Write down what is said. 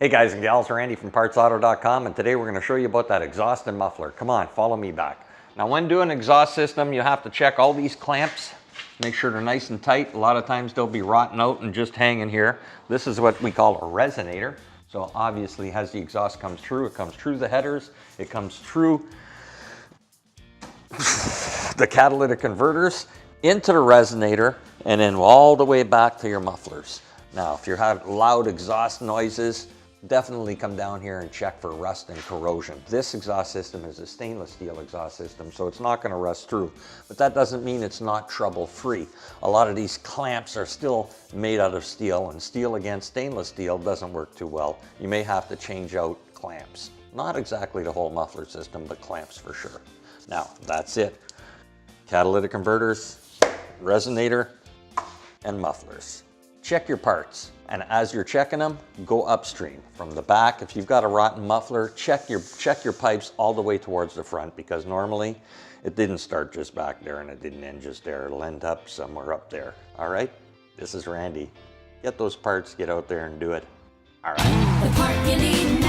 Hey guys and gals, Randy from partsauto.com, and today we're going to show you about that exhaust and muffler. Come on, follow me back. Now when doing an exhaust system, you have to check all these clamps, make sure they're nice and tight. A lot of times they'll be rotting out and just hanging here. This is what we call a resonator. So obviously as the exhaust comes through, it comes through the headers, it comes through the catalytic converters, into the resonator, and then all the way back to your mufflers. Now if you have loud exhaust noises, definitely come down here and check for rust and corrosion. This exhaust system is a stainless steel exhaust system, so it's not going to rust through. But that doesn't mean it's not trouble-free. A lot of these clamps are still made out of steel, and steel against stainless steel doesn't work too well. You may have to change out clamps. Not exactly the whole muffler system, but clamps for sure. Now, that's it. Catalytic converters, resonator, and mufflers. Check your parts, and as you're checking them, go upstream. From the back, if you've got a rotten muffler, check your pipes all the way towards the front, because normally it didn't start just back there and it didn't end just there. It'll end up somewhere up there. All right? This is Randy. Get those parts, get out there and do it. All right. The part you need